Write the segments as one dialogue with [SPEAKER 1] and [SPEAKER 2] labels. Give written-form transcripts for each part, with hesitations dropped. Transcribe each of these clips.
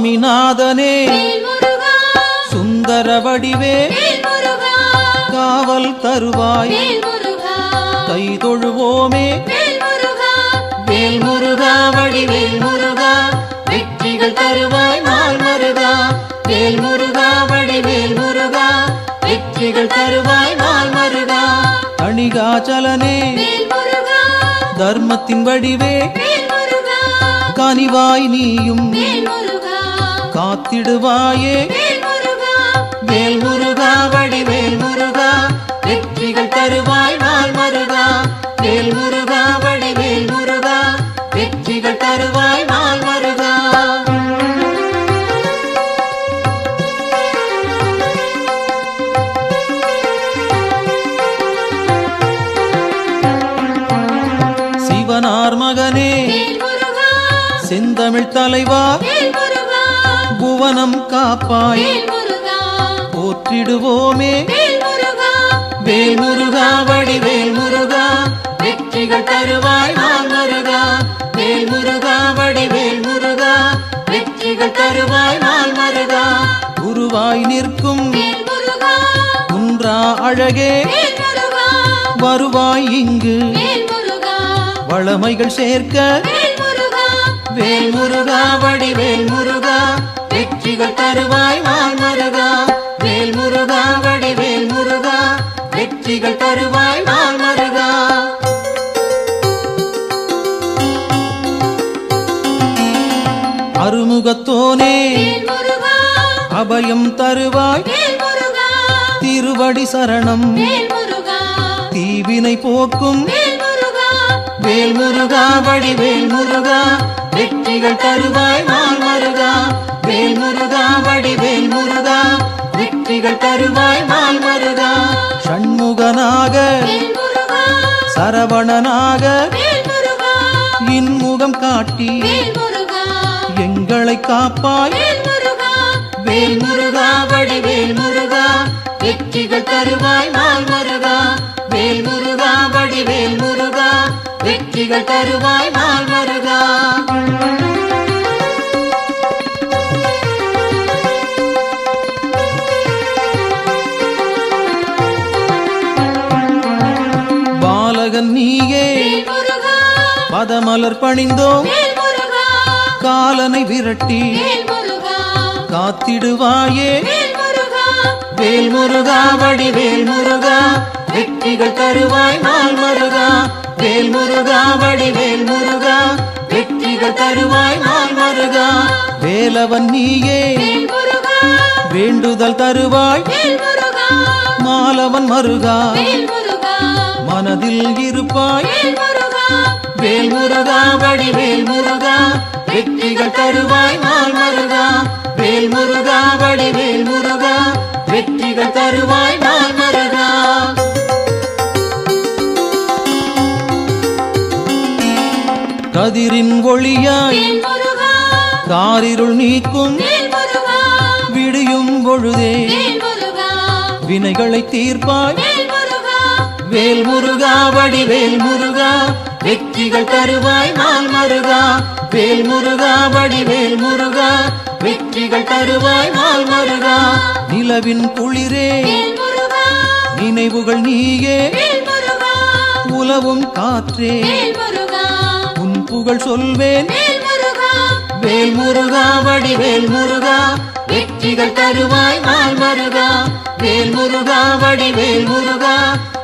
[SPEAKER 1] சுவாமிநாதனே சுந்தர வடிவே காவல் தருவாய் கை தொழுவோமே வேல் முருகா வடிவேல் முருகா வெற்றிகள் தருவாய் நாள் மருகா வேல் முருகா வடிவேல் முருகா வெற்றிகள் தருவாய் நாள் மருகா அணிகாச்சலனே தர்மத்தின் வடிவே கனிவாய் நீயும் காத்திடுவாயே வேல் முருகா வடிவேல் முருகா வெற்றிகள் தருவாய் நாள் மருகா வேல் முருகா வடிவேல் முருகா வெற்றிகள் தருவாய் நாள் மருகா சிவனார் மகனே செந்தமிழ் தலைவா புவனம் காப்பாய் போற்றிடுவோமே வேல் முருகா வடிவேல் முருகா வெற்றிகள் தருவாய் நாள் மருகா வேல் முருகா வடிவேல் முருகா வெற்றிகள் தருவாய் நாள் மருகா குருவாய் நிற்கும் குன்றா அழகே வருவாய் இங்கு வளமைகள் சேர்க்க வேல் முருகா வடிவேல் முருகா வெற்றிகள் தருவாய் நாள் மருகா வேல் முருகா வடிவேல் முருகா வெற்றிகள் தருவாய் நாள் மருகா அருமுகத்தோனே அபயம் தருவாய் திருவடி சரணம் தீவினை போக்கும் வேல் முருகா வடிவேல் முருகா வெற்றிகள் தருவாய் நாள் மருகா வேல் முருகா வடிவேல் முருகா வெற்றிகள் தருவாய் நாள் மருகா ஷண்முகனாக சரவணனாக இன்முகம் காட்டி எங்களை காப்பாய் வேல் முருகா வடிவேல் முருகா வெற்றிகள் தருவாய் நாள் மருகா வேல் முருகா வடிவேல் முருகா வெற்றிகள் தருவாய் நாள் மருகா பாலகன் நீயே பதமலர் பணிந்தோம் காலனை விரட்டி காத்திடுவாயே வேல் முருகா வடிவேல் முருகா வெற்றிகள் தருவாய் நாள் மருகா வேல் முருகா வடிவேல் முருகா வெற்றிகள் தருவாய் நாள் மருகா வேலவன் நீயே வேண்டுதல் தருவாய் மாலவன் மருகா மனதில் இருப்பாய் வேல் முருகா வடிவேல் முருகா வெற்றிகள் தருவாய் நாள் மருகா வேல் முருகா வடிவேல் முருகா வெற்றிகள் தருவாய் நாள் மருகா கதிரின் ஒளியாய் காரிருள் நீக்கும் விடியும் பொழுதே வினைகளை தீர்ப்பாய் வேல் முருகா வடிவேல் முருகா வெற்றிகள் தருவாய் நாள் மருகா வேல் முருகா வடிவேல் முருகா வெற்றிகள் தருவாய் நாள் மருகா நிலவின் குளிரே நினைவுகள் நீயே உலவும் காற்றே உன் புகழ் சொல்வேன் வேல் முருகா வடிவேல் முருகா வெற்றிகள் தருவாய் நாள் மருகா வேல் முருகா வடிவேல் முருகா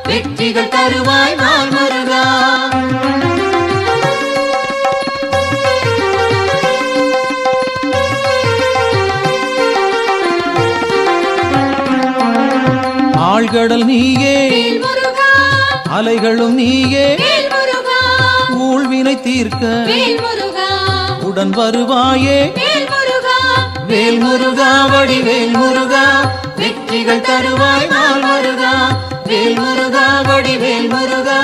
[SPEAKER 1] வெற்றிகள் தருவாய் நாள் மருகா ஆழ்கடல் நீயே அலைகளும் நீயே ஊழ்வினை தீர்க்க உடன் வருவாயே வேல் முருகா வடிவேல் முருகா வெற்றிகள் தருவாய் நாள் மருகா வேல் முருகா வடிவேல் முருகா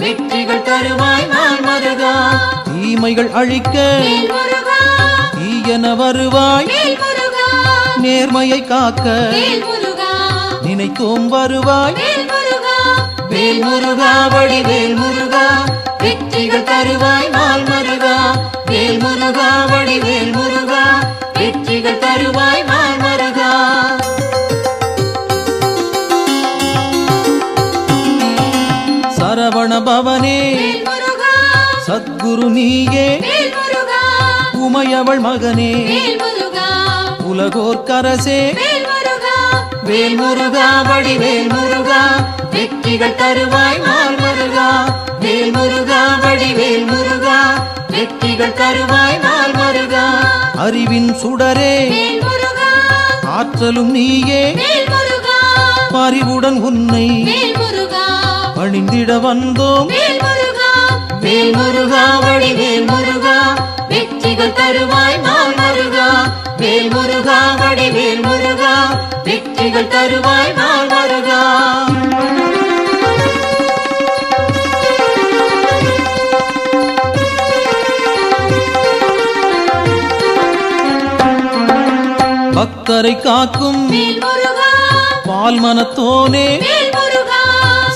[SPEAKER 1] வெற்றிகள் தருவாய் நாள் மருகா தீமைகள் அழிக்க தீயன வருவாய் நேர்மையை காக்க நினைத்தோம் வருவாய் வேல் முருகா வடிவேல் முருகா வெற்றிகள் தருவாய் நாள் மருகா வேல் முருகா வடிவேல் முருகா வெற்றிகள் வெற்றிகள் தருவாய் நாள் மருகா. சரவண பவனே சத்குரு நீயே, உமையவள் மகனே உலகோர்க்கரசே, வேல் முருகா வடிவேல் முருகா, வெற்றிகள் தருவாய் நாள் மருகா. வேல் முருகா வடிவேல் முருகா, வெற்றிகள் தருவாய் நாள் மருகா. அறிவின் சுடரே ஆற்றலும் நீயே, பரிவுடன் உன்னை பணிந்திட வந்தோம். வேல் முருகா வடிவேல் முருகா, வெற்றிகள் தருவாய் நாள் மருகா. வேல் முருகா வடிவேல் முருகா, வெற்றிகள் தருவாய் நாள் மருகா. பக்தரை காக்கும் பால் மனத்தோனே,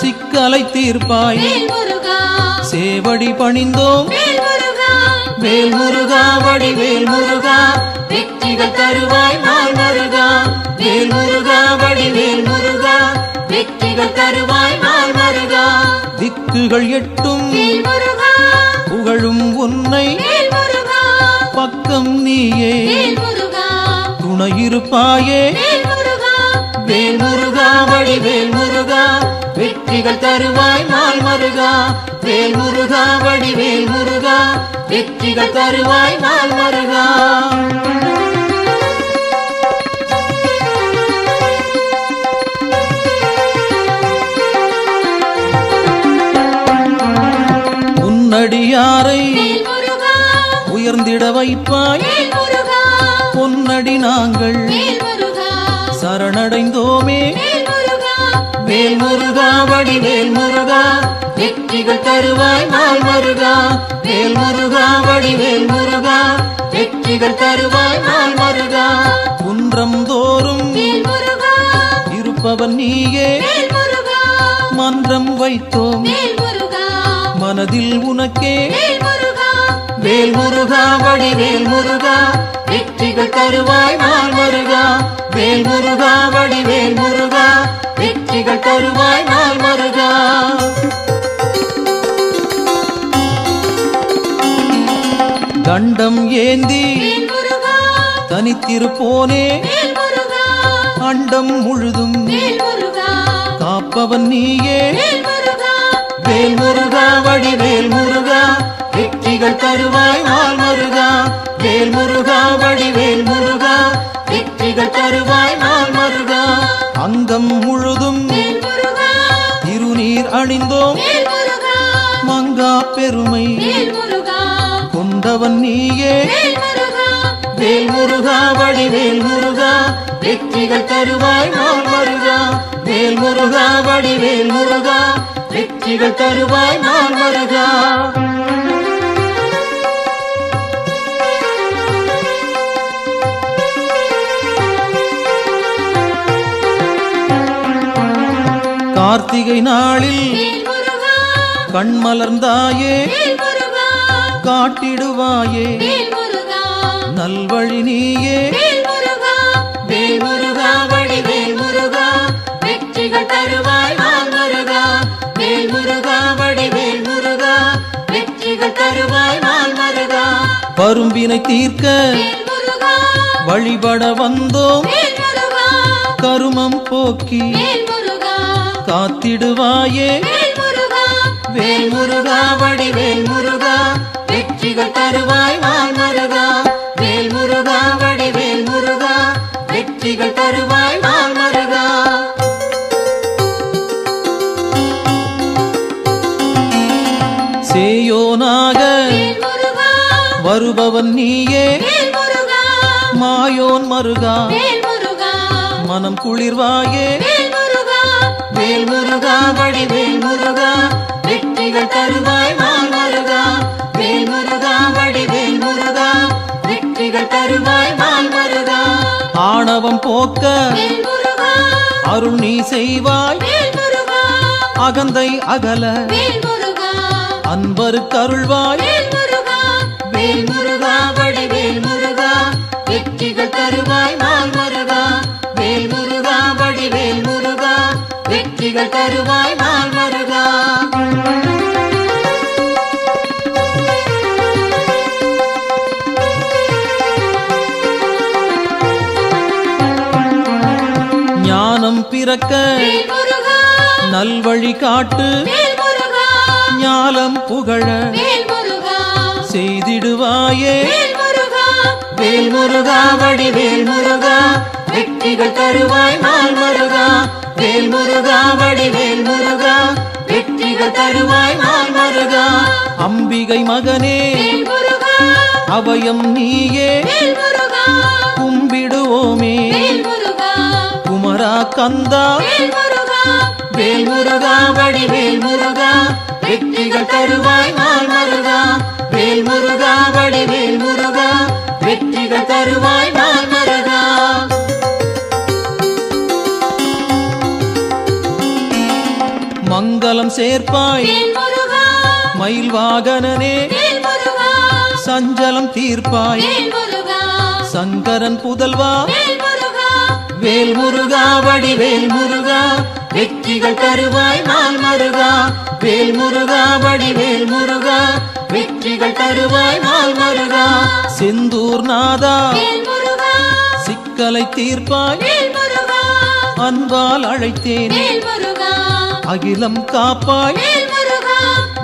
[SPEAKER 1] சிக்கலை தீர்ப்பாய் சேவடி பணிந்தோம். வேல் முருகா வடிவேல் முருகா, வெற்றிகள் தருவாய் நாள் மருகா. வேல் முருகா வடிவேல் முருகா, வெற்றிகள் தருவாய் நாள் மருகா. திக்குகள் எட்டும் புகழும் உன்னை, பக்கம் நீயே துணையிருப்பாயே. வேல் முருகா வடிவேல் முருகா, வெற்றிகள் தருவாய் நாள் மருகா. வேல் முருகா வடிவேல் முருகா, வெற்றிகள் தருவாய் நாள் மருகா. உன்னடியாரை உயர்ந்திட வைப்பாய், பொன்னடி நாங்கள் சரணடைந்தோமே. வேல் முருகா வடிவேல் முருகா, வெற்றிகள் தருவாய் நாள் மருகா. வேல் முருகா வடிவேல் முருகா, வெற்றிகள் தருவாய் நாள் மருகா. குன்றம் தோறும் இருப்பவன் நீயே, மன்றம் வைத்தோம் மனதில் உனக்கே. வேல் முருகா வடிவேல் முருகா, வெற்றிகள் தருவாய் நாள் மருகா. வேல் முருகா வடிவேல் முருகா, வெற்றிகள் தருவாய் நாள் மருகா. தண்டம் ஏந்தி தனித்திருப்போனே, அண்டம் முழுதும் காப்பவன் நீயே. வேல் முருகா வடிவேல் முருகா, வெற்றிகள் தருவாய் நாள் மருகா. வேல் முருகா வடிவேல் முருகா, வெற்றிகள் தருவாய் நாள் மருகா. அங்கம் முழுதும் திருநீர் அணிந்தோம், மங்கா பெருமை கொண்டவன் நீயே. வேல் முருகா வடிவேல் முருகா, வெற்றிகள் தருவாய் நாள் மருகா. வேல் முருகா வடிவேல் முருகா, வெற்றிகள் தருவாய் நாள் மருகா. கார்த்திகை நாளில் கண்மலர்ந்தாயே, காட்டிடுவாயே நல்வழி நீயே. வேல் முருகா வடிவேல் முருகா, வெற்றிகள் தருவாய் நாள் மருகா. வேல் முருகா வடிவேல் முருகா, வெற்றிகள் தருவாய் நாள் மருகா. பரும்பினை தீர்க்க வழிபட வந்தோம், கருமம் போக்கி காத்திடுவாயே. வேல் முருகா வடிவேல் முருகா, வெற்றிகள் தருவாய் நாள் மருகா. வேல் முருகா வடிவேல் முருகா, வெற்றிகள் தருவாய் நாள் மருகா. சேயோனாக வருபவன் நீயே, மாயோன் மருகா மனம் குளிர்வாயே. வேல் முருகா வடிவேல் முருகா, வெற்றிகள் தருவாய் நாள் மருகா. வேல் முருகா வடிவேல் முருகா, வெற்றிகள் தருவாய் நாள் மருகா. ஆணவம் போக்க அருள் நீ செய்வாய், அகந்தை அகல அன்பருக்கு அருள்வாய். வேல் முருகா வடிவேல் முருகா, வெற்றிகள் தருவாய் வெற்றிகள் தருவாய் நாள் மருகா. ஞானம் பிறக்க நல்வழி காட்டு, ஞாலம் புகழ செய்திடுவாயே வேல் முருகா. வடிவேல் முருகா வெற்றிகள் தருவாய் நாள் மருகா. வேல் முருகா வடிவேல் முருகா வெற்றிகள் தருவாய் நாள் மருகா. அம்பிகை மகனே அபயம் நீயே கும்பிடுவோமே குமரா கந்தா. வேல் முருகா வடிவேல் முருகா வெற்றிகள் தருவாய் நாள் மருகா. வேல் முருகா வடிவேல் முருகா வெற்றிகள் தருவாய் நாள் மருகா. மங்களம் சேர்ப்பாய் மயில் வாகனனே, சஞ்சலம் தீர்ப்பாய் சங்கரன் புதல்வா. வேல் முருகா வடிவேல் முருகா வெற்றிகள் தருவாய் நாள் மருகா. வேல் முருகா வடிவேல் முருகா வெற்றிகள் தருவாய் நாள் மருகா. செந்தூர் நாதா சிக்கலை தீர்ப்பாய் அன்பால் அழைத்தேன் அகிலம் காப்பாய்.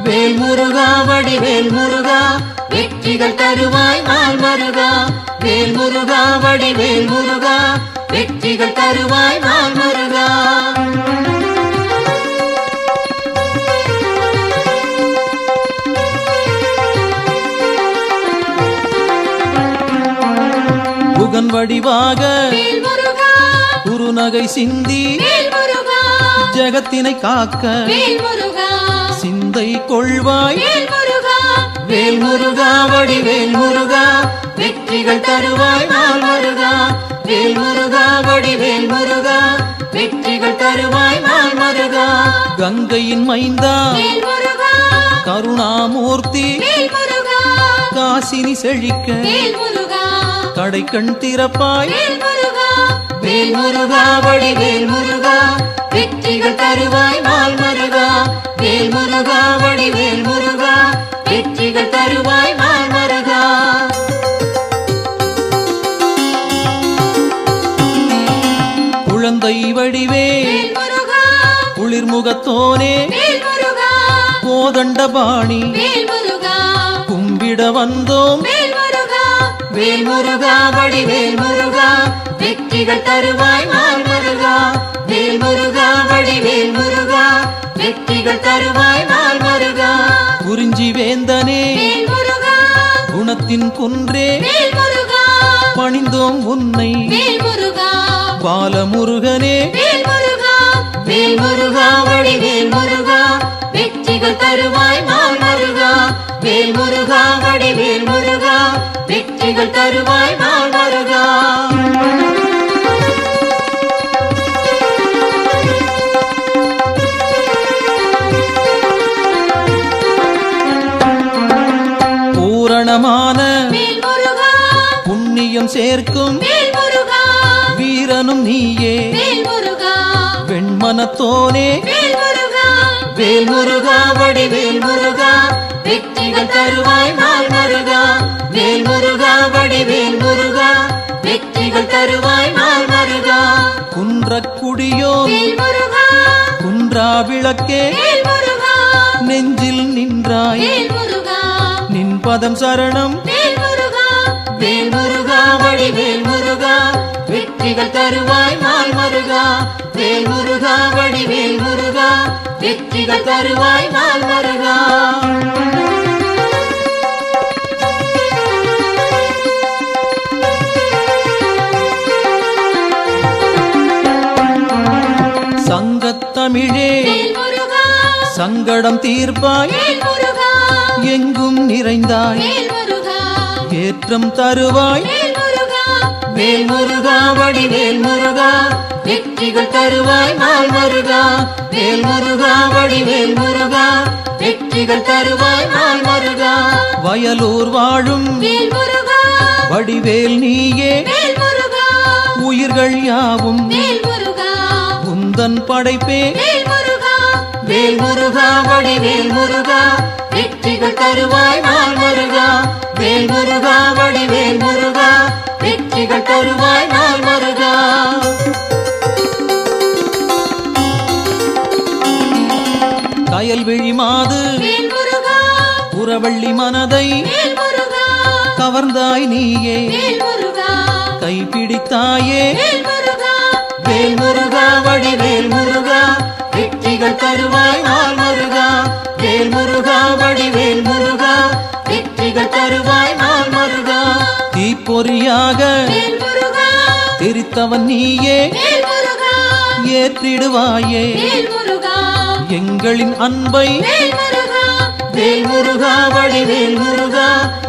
[SPEAKER 1] வேல் முருகா வடிவேல் முருகா வெற்றிகள் தருவாய் நாள் மருகா. வேல் முருகா வடிவேல் முருகா வெற்றிகள் தருவாய் நாள் மருகா. புகன் வடிவாக குருநகை சிந்தி ஜகத்தினை காக்க சிந்தை கொள்வாய். வேல் முருகா வடிவேல் முருகா வெற்றிகள் தருவாய் நாள் மருகா. வேல் முருகா வடிவேல் முருகா வெற்றிகள் தருவாய் நாள் மருகா. கங்கையின் மைந்தா கருணாமூர்த்தி காசினி செழிக்க கடை கண் திறப்பாய். வேல் முருகா வடிவேல் முருகா வெற்றிகள் தருவாய் நாள் மருகா. வேல் முருகா வடிவேல் முருகா வெற்றிகள் தருவாய் நாள் மருகா. குழந்தை வடிவே குளிர்முகத்தோனே கோதண்டபாணி கும்பிட வந்தோம். வேல் முருகா வடிவேல் முருகா வெற்றிகள் தருவாய் நாள் மருகா. வேல் முருகா வடிவேல் முருகா வெற்றிகள் தருவாய் நாள் மருகா. குறிஞ்சி வேந்தனே குணத்தின் குன்றே பணிந்தோம் உன்னை பாலமுருகனே. வேல் முருகா வடிவேல் முருகா வெற்றிகள் தருவாய் நாள் மருகா. வேல் முருகா வடிவேல் முருகா வெற்றிகள் தருவாய் நாள் மருகா. பூரணமான புண்ணியம் சேர்க்கும் வீரனும் நீயே வெண்மனத்தோனே. வேல் முருகா வடிவேல் முருகா வெற்றிகள் தருவாய் நாள் மருகா. வேல் முருகா வடிவேல் முருகா வெற்றிகள் தருவாய் நாள் மருகா. குன்றக்குடியோ குன்றா விளக்கே நெஞ்சில் நின்றாய் நின் பதம் சரணம். வேல் முருகா வடிவேல் முருகா வெற்றிகள் தருவாய் நாள் மருகா. வேல் முருகா வடிவேல் முருகா வெற்றிகள் தருவாய் நாள் மருகா. சங்கத்தமிழே சங்கடம் தீர்ப்பாய் எங்கும் நிறைந்தாய் ஏற்றம் தருவாய். வேல் முருகா வடிவேல் முருகா வெற்றிகள் தருவாய் நாள் மருகா. வேல் முருகா வடிவேல் முருகா வெற்றிகள் தருவாய் நாள் மருகா. வயலூர் வாழும் வடிவேல் நீயே உயிர்கள் யாவும் உந்தன் படைப்பே. வேல் முருகா வடிவேல் முருகா வெற்றிகள் தருவாய் நாள் முருகா வேல் முருகா வடிவேல் முருகா வெற்றிகள் தருவாய் நாள் முருகா கயல்விழி மாது புறவள்ளி மனதை கவர்ந்தாய் நீயே கைப்பிடித்தாயே வேல் முருகா வடிவேல் முருகா வெற்றிகள் தருவாய் நாள் முருகா வேல் முருகா வடிவேல் முருகா வெற்றிகள் தருவாய் நாள் முருகா தீப்பொறியாக தெரித்தவன் நீயே ஏற்றிடுவாயே எங்களின் அன்பை வேல் முருகா வடிவேல் முருகா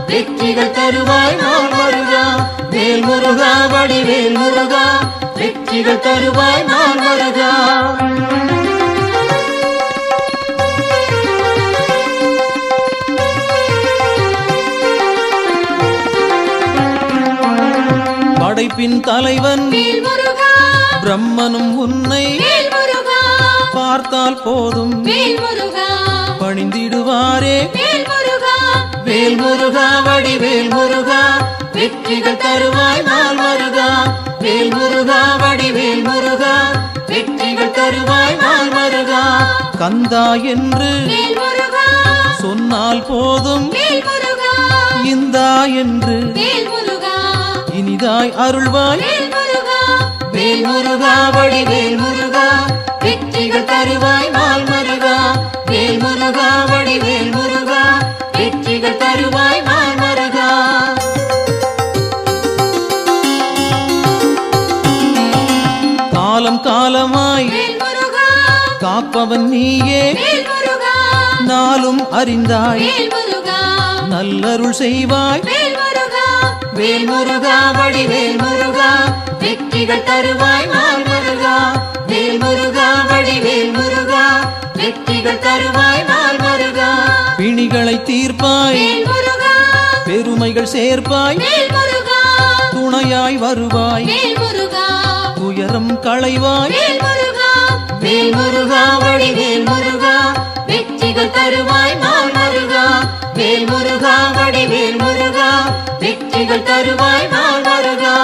[SPEAKER 1] வெற்றிகள் தருவாய் நாள் முருகா வேல் முருகா வடிவேல் முருகா வெற்றிகள் தருவாய் நாள் முருகா படைப்பின் தலைவன் பிரம்மனும் உன்னை பார்த்தால் போதும் பணிந்திடுவாரே வேல் முருகா வடிவேல் முருகா வெற்றிகள் தருவாய் நாள் முருகா வேல் முருகா வடிவேல் முருகா வெற்றிகள் தருவாய் நாள் முருகா கந்தா என்று சொன்னால் போதும் இந்தா என்று இனிதாய் அருள்வாய் வேல் முருகா வடிவேல் முருகா வெற்றிகள் தருவாய் நாள் முருகா வேல் முருகா வடிவேல் முருகா வெற்றிகள் தருவாய் நாள் முருகா காலம் காலமாய் காப்பவன் நீயே நாளும் அறிந்தாய் நல்லருள் செய்வாய் வேல் முருகா வடிவேல் முருகா வெற்றிகள் தருவாய் நாள் முருகா வேல் முருகா வடிவேல் முருகா வெற்றிகள் தருவாய் நாள் முருகா பிணிகளை தீர்ப்பாய் பெருமைகள் சேர்ப்பாய் துணையாய் வருவாய் துயரம் களைவாய் வேல் முருகா வடிவேல் முருகா வெற்றிகள் தருவாய் நாள் முருகா வேல் முருகா வடிவேல் முருகா வெற்றிகள் தருவாய் நாள் முருகா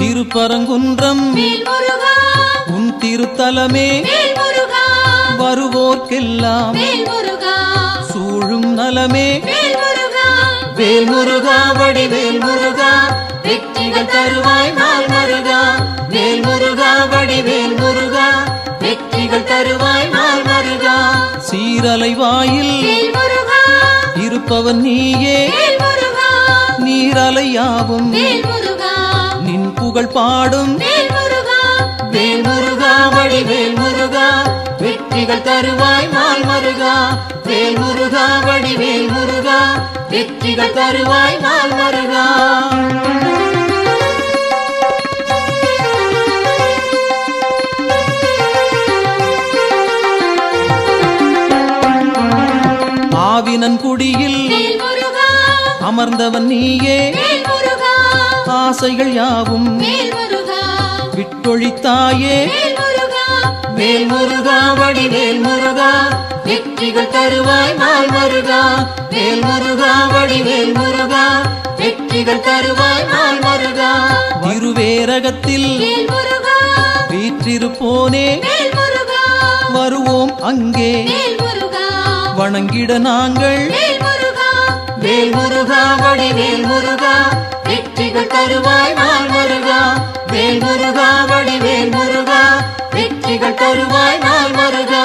[SPEAKER 1] திருப்பரங்குன்றம் உன் திருத்தலமே வருவோர்க்கெல்லாம் சூழும் நலமே வேல் முருகா வடிவேல் முருகா வெற்றிகள் தருவாய் நாள் முருகா வேல் முருகா வடிவேல் முருகா வெற்றிகள் தருவாய் நாள் முருகா சீரலை வாயில் இருப்பவன் நீயே நீரலையாவும் நின் புகழ் பாடும் வேல் முருகா வடிவேல் முருகா வெற்றிகள் தருவாய் நாள் முருகா வேல் முருகா வடிவேல் முருகா வெற்றிகள் தருவாய் நாள் முருகா ஆவினன் குடியில் அமர்ந்தவன் நீயே ஆசைகள் யாவும் விட்டொழித்தாயே வேல் முருகா வடிவேல் முருகா வெற்றிகள் தருவாய் நாள் முருகா வேல் முருகா வடிவேல் முருகா வெற்றிகள் தருவாய் நாள் முருகா திருவேரகத்தில் வீற்றிருப்போனே வருவோம் அங்கே வணங்கிட நாங்கள் வேல் முருகா வடிவேல் முருகா வெற்றிகள் தருவாய் நாள் முருகா வேல் முருகா வடிவேல் முருகா வெற்றிகள் தருவாய் நாள் முருகா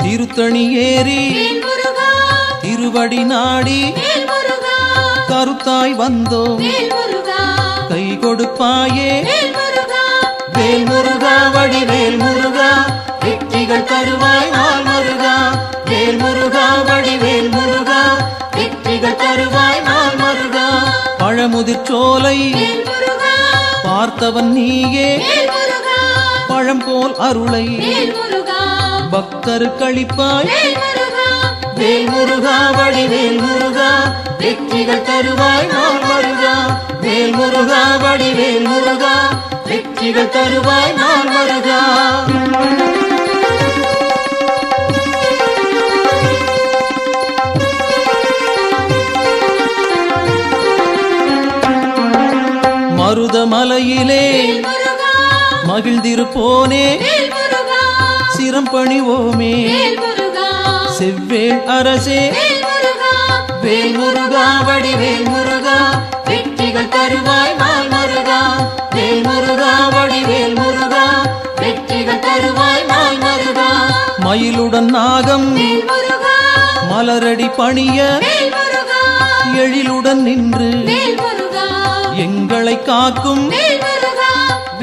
[SPEAKER 1] திருத்தணி ஏறி திருவடி நாடி கருத்தாய் வந்தோம் கை கொடுப்பாயே வேல் முருகா வடிவேல் முருகா வெற்றிகள் தருவாய் நாள் முருகா வேல் முருகா வடிவேல் முருகா வெற்றிகள் தருவாய் நாள் முருகா பழமுதிர் சோலை பார்த்தவன் நீயே பழம் போல் அருளை
[SPEAKER 2] பக்தருக்களிப்பாய்
[SPEAKER 1] வேல் முருகா வேல் முருகா வடிவேல் முருகா வெற்றிகள் தருவாய் நாள் முருகா வேல் முருகா வடிவேல் முருகா வெற்றிகள் தருவாய் நாள் முருகா
[SPEAKER 2] மருதமலையிலே மகிழ்ந்திருப்போனே சிரம் பணிவோமே செவ்வேள் அரசே
[SPEAKER 1] வேல் முருகா வடிவேல் முருகா வெற்றிகள் தருவாய் நாள் முருகா வேல் முருகா வடிவேல் முருகா வெற்றிகள் தருவாய் நாள் முருகா
[SPEAKER 2] மயிலுடன் நாகம் மலரடி பணிய எழிலுடன் நின்று எங்களை காக்கும்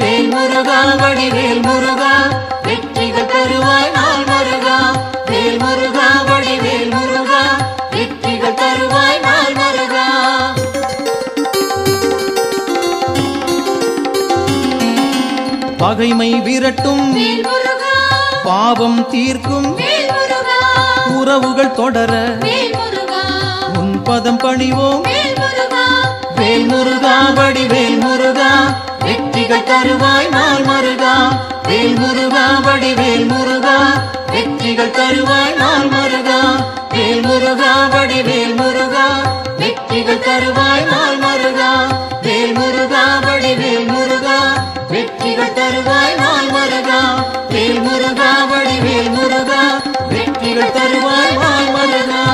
[SPEAKER 1] வேல் முருகா வடிவேல் முருகா வெற்றிகள் தருவாய் நாள் முருகா வேல் முருகா வடிவேல் முருகா வெற்றிகள் தருவாய் நாள் முருகா
[SPEAKER 2] பகைமை விரட்டும் பாவம் தீர்க்கும் உறவுகள் தொடர உன் பதம் பணிவோம்
[SPEAKER 1] வேல் முருகா வடிவேல் முருகா வெற்றிகள் தருவாய் நாள் முருகா வேல் முருகா வடிவேல் முருகா வெற்றிகள் தருவாய் நாள் முருகா வேல் முருகா வடிவேல் முருகா வெற்றிகள் தருவாய் நாள் முருகா வேல் முருகா வடிவேல் முருகா வெற்றிகள் தருவாய் நாள் முருகா வேல் முருகா வடிவேல் முருகா வெற்றிகள் தருவாய் நாள் முருகா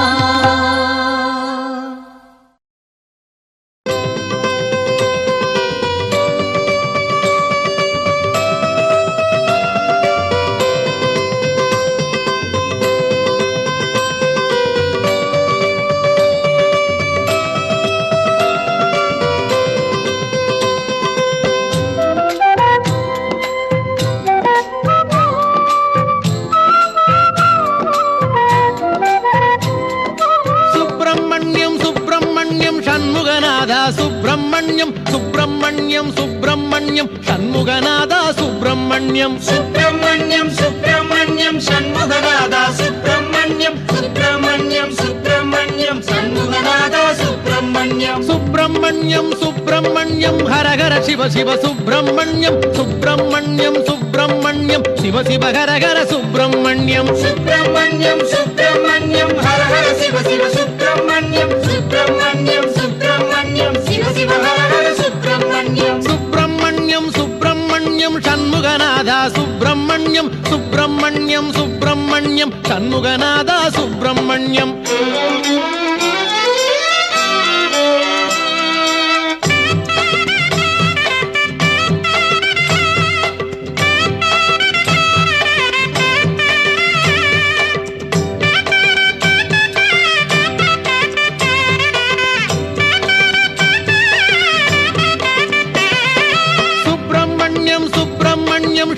[SPEAKER 2] சுப்பிரமணியம் சுப்பிரமணியம் சுப்பிரமணியம் சண்முகநாதா சுப்பிரமணியம்
[SPEAKER 3] சுப்பிரமணியம் சுப்பிரமணியம் சண்முகநாதா சுப்பிரமணியம் சுப்பிரமணியம் சுப்பிரமணியம் சண்முகநாதா சுப்பிரமணியம்
[SPEAKER 2] சுப்பிரமணியம் சுப்பிரமணியம் ஹரஹர சிவ சிவ சுப்பிரமணியம் சுப்பிரமணியம் சுப்பிரமணியம் சிவ சிவ ஹரஹர சுப்பிரமணியம்
[SPEAKER 3] சுப்பிரமணியம் சுப்பிரமணியம் ஹரஹர சிவ சிவ சுப்பிரமணியம் சுப்பிரமணியம் சுப்பிரமணியம் சிவ சிவ ஹரஹர சுப்பிரமணியம்
[SPEAKER 2] சுப்பிரமணியம் சுப்பிரமணியம் சண்முகநாதா சுப்பிரமணியம் சுப்பிரமணியம் சுப்பிரமணியம் சண்முகநாதா சுப்பிரமணியம்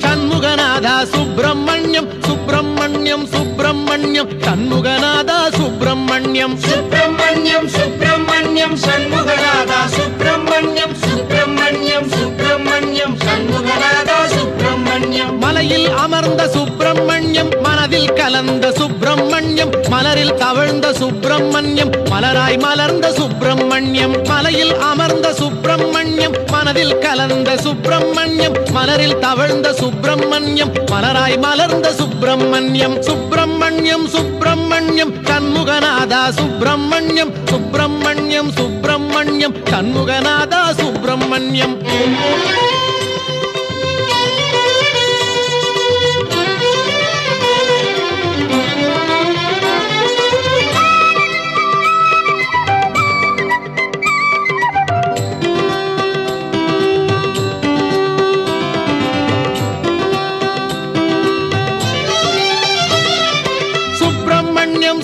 [SPEAKER 2] சண்முகநாதா சுப்பிரமணியம் சுப்பிரமணியம் சுப்பிரமணியம் சண்முகநாதா சுப்பிரமணியம்
[SPEAKER 3] சுப்பிரமணியம் சுப்பிரமணியம் சண்முகநாதா சுப்பிரமணியம் சுப்பிரமணியம் சுப்பிரமணியம் சண்முகநாதா சுப்பிரமணியம்
[SPEAKER 2] மலையில் அமர்ந்த சுப்பிரமணியம் மனதில் கலந்த சுப்பிரமணியம் மலரில் தவழ்ந்த சுப்பிரமணியம் மலராய் மலர்ந்த சுப்பிரமணியம் மலையில் அமர்ந்த சுப்பிரமணியம் மனதில் கலந்த சுப்பிரமணியம் மலரில் தவழ்ந்த சுப்பிரமணியம் மலராய் மலர்ந்த சுப்பிரமணியம் சுப்பிரமணியம் சுப்பிரமணியம் சண்முகநாதா சுப்பிரமணியம் சுப்பிரமணியம் சுப்பிரமணியம் சண்முகநாதா சுப்பிரமணியம்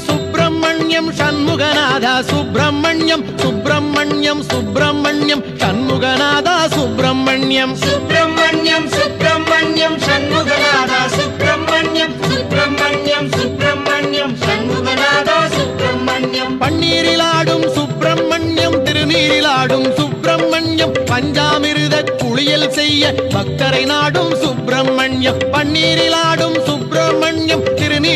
[SPEAKER 2] சுப்பிரமணியம் சண்முகநாதா சுப்பிரமணியம் சுப்பிரமணியம் சுப்பிரமணியம் சண்முகநாதா சுப்பிரமணியம்
[SPEAKER 3] சுப்பிரமணியம் சுப்பிரமணியம் சண்முகநாதா சுப்பிரமணியம் சுப்பிரமணியம் சுப்பிரமணியம் சண்முகநாதா சுப்பிரமணியம்
[SPEAKER 2] பன்னீரிலாடும் சுப்பிரமணியம் திருநீரிலாடும் சுப்பிரமணியம் பஞ்சாமிருத குளியல் செய்ய பக்தரை நாடும் சுப்பிரமணியம் பன்னீரிலாடும் சுப்பிரமணியம்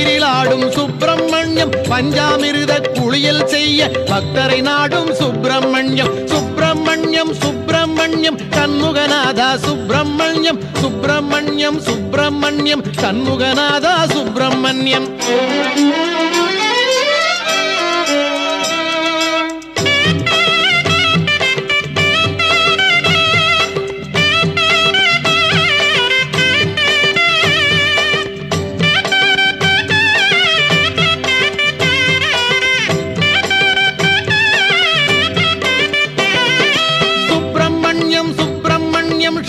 [SPEAKER 2] திருநீரிலாடும் சுப்பிரமணியம் பஞ்சாமிர்த குளியல் செய்ய பக்தரை நாடும் சுப்பிரமணியம் சுப்பிரமணியம் சுப்பிரமணியம் சண்முகநாதா சுப்பிரமணியம் சுப்பிரமணியம் சுப்பிரமணியம் சண்முகநாதா சுப்பிரமணியம்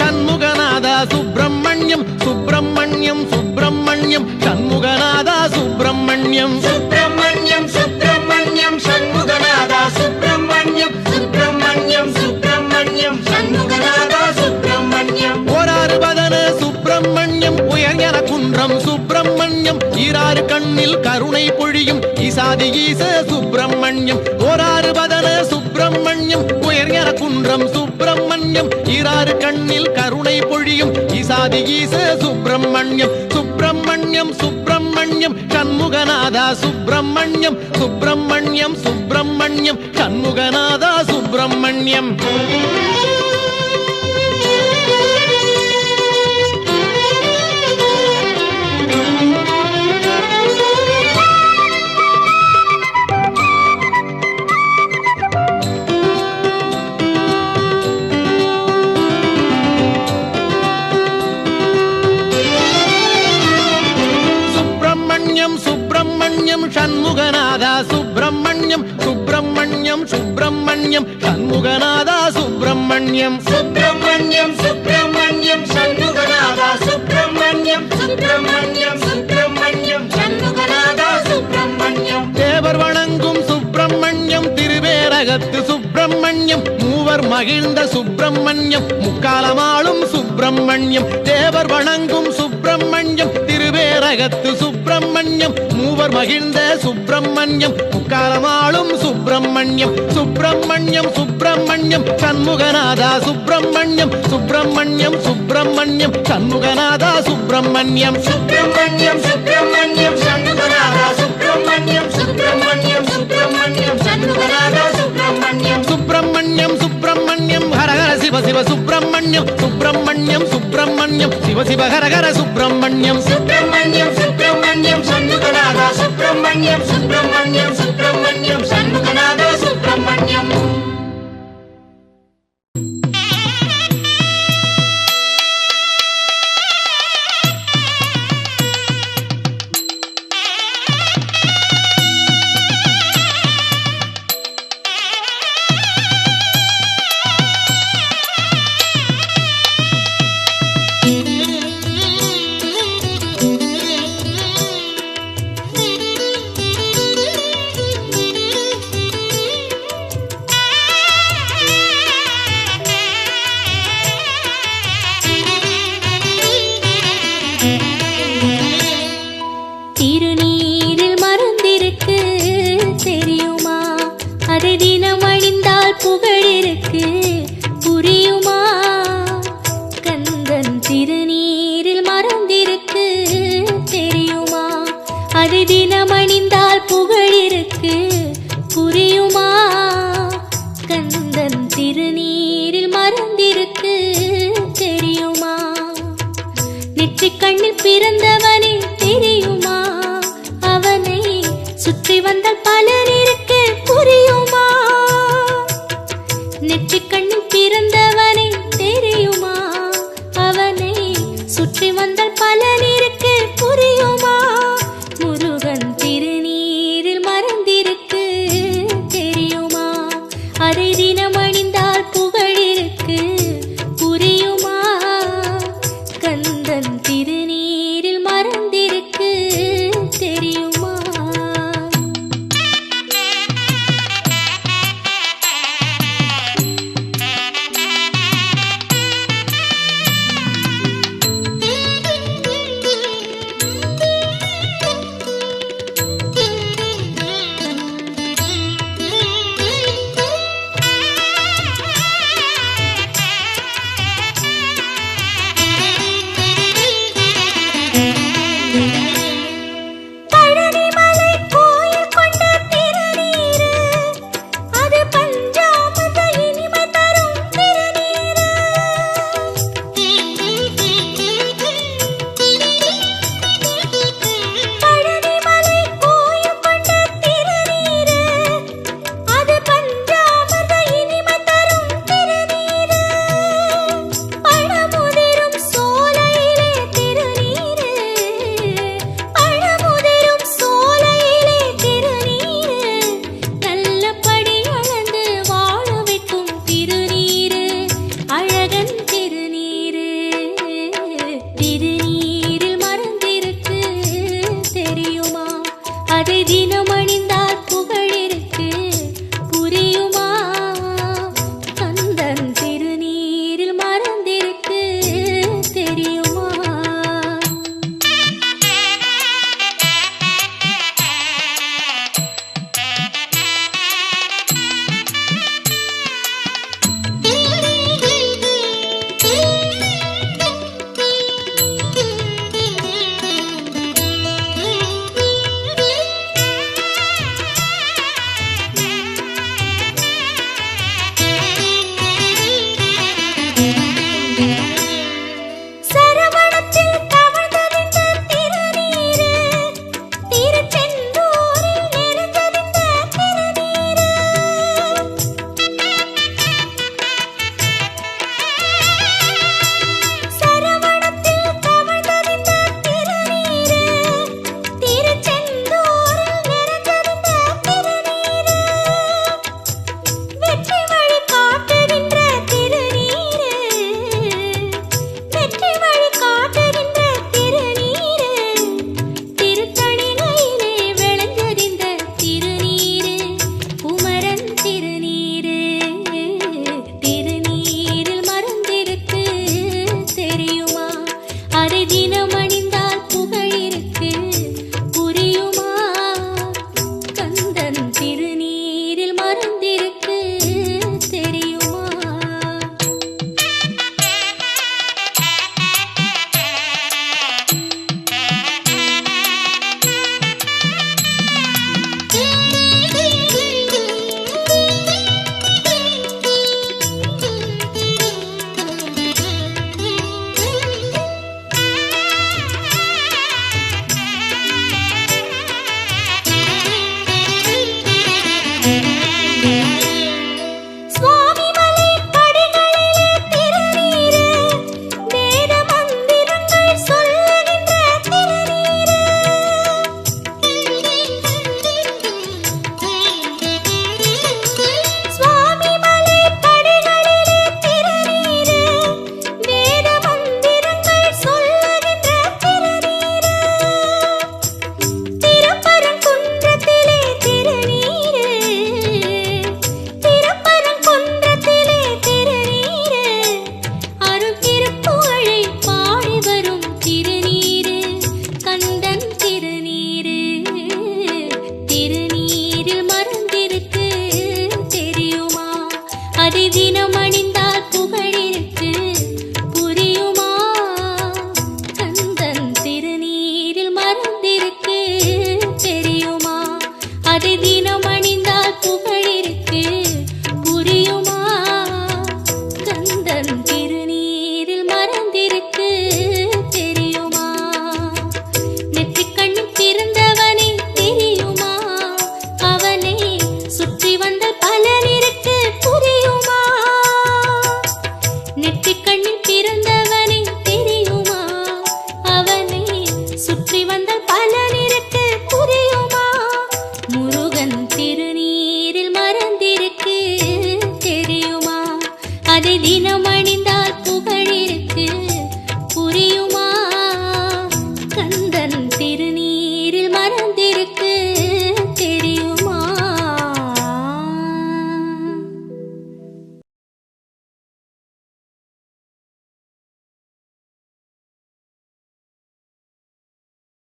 [SPEAKER 2] சண்முகநாதா சுப்பிரமணியம் சுப்பிரமணியம் சுப்பிரமணியம் சண்முகநாதா சுப்பிரமணியம்
[SPEAKER 3] சுப்பிரமணியம் சுப்பிரமணியம் சண்முகநாதா சுப்பிரமணியம் சுப்பிரமணியம் சுப்பிரமணியம் சண்முகநாதா சுப்பிரமணியம்
[SPEAKER 2] ஓராறு பதன சுப்பிரமணியம் உயர்ஞன குன்றம் சுப்பிரமணியம் ஈராறு கண்ணில் கருணை பொழியும் ஈசாதி ஈச சுப்பிரமணியம் ஓராறு பதன சுப்பிரமணியம் உயர்ஞன குன்றம் சுப்பிரமணியம் ஈராறு கண்ணில் கருணை பொழியும் ஈசாதி ஈச சுப்பிரமணியம் சுப்பிரமணியம் சுப்பிரமணியம் சண்முகநாதா சுப்பிரமணியம் சுப்பிரமணியம் சுப்பிரமணியம் சண்முகநாதா சுப்பிரமணியம் சுப்பிரமணியம் சண்முகநாதா சுப்பிரமணியம் சுப்பிரமணியம் சுப்பிரமணியம் சண்முகநாதா சுப்பிரமணியம்
[SPEAKER 3] சுப்பிரமணியம் சுப்பிரமணியம் சண்முகநாதா சுப்பிரமணியம் சுப்பிரமணியம் சுப்பிரமணியம் சண்முகநாதா சுப்பிரமணியம்
[SPEAKER 2] தேவர் வணங்கும் சுப்பிரமணியம் திருவேரகத்து சுப்பிரமணியம் மூவர் மகிழ்ந்த சுப்பிரமணியம் முக்காலமாளும் சுப்பிரமணியம் தேவர் வணங்கும் சுப்பிரமணியம் திருவேரகத்து சுப்பிரமணியம் மூவர் மகிழ்ந்த சுப்பிரமணியம் முக்காலமாளும் சுப்பிரமணியம் சுப்பிரமணியம் சுப்பிரமணியம் சண்முகநாதா சுப்பிரமணியம் சுப்பிரமணியம் சுப்பிரமணியம் சண்முகநாதா சுப்பிரமணியம்
[SPEAKER 3] சுப்பிரமணியம் சுப்பிரமணியம் சண்முகநாதா சுப்பிரமணியம் சுப்பிரமணியம் சுப்பிரமணியம் சண்முகநாதா சுப்பிரமணியம்
[SPEAKER 2] சுப்பிரமணியம் சுப்பிரமணியம் ஹரஹர சிவ சிவ சுப்பிரமணியம் சுப்பிரமணியம் சுப்பிரமணியம் சிவ சிவ ஹரஹர சுப்பிரமணியம்
[SPEAKER 3] சுப்பிரமணியம் சுப்பிரமணியம் சண்முகநாதா சுப்பிரமணியம் சுப்பிரமணியம் சுப்பிரமணியம் சண்முகநாதா சுப்பிரமணியம்
[SPEAKER 4] திருநீரில் மறந்திருக்கு தெரியுமா அதை தினம் அணிந்தால் புகழிருக்கு புரியுமா கந்தன் திருநீரில் மறந்திருக்கு தெரியுமா அதை தினம் அணிந்தால் புகழிருக்கு புரியுமா கந்தன் திருநீரில் மறந்திருக்கு தெரியுமா நெற்றிக் கண்ணில் பிறந்தவனே தெரியுமா அவனை சுற்றி வந்தால் பலன் இருக்கு புரியுமா நெற்றிக் கண்ணில் பிறந்தவனே தெரியுமா அவனை சுற்றி வந்தால் பலன் இருக்கு புரியுமா முருகன் திருநீரில் மறந்திருக்கு தெரியுமா அதை தினம் அணிந்தால் புகழிருக்கு புரியுமா கந்தன் திருநீரில் மறந்திருக்கு தெரியுமா தினமணிந்தால் புகழிருக்கு புரியுமா கந்தன் திருநீரில் மறந்திருக்கு தெரியுமா சரவணத்தில் தவழ்ந்தறிந்த திருநீரு திருச்செந்தூரில் நிறைந்தறிந்த திருநீரு சரவணத்தில் தவழ்ந்தறிந்த திருநீரு திருச்செந்தூரில் நிறைந்தறிந்த திருநீரு வெற்றி வழி காட்டுகின்ற திருநீரு வெற்றி வழி காட்டுகின்ற திருநீரு திருத்தணிகையிலே விளைந்தறிந்த திருநீரு குமரன் திருநீரு திருநீரில் மறந்திருக்கு தெரியுமா அதை தினம்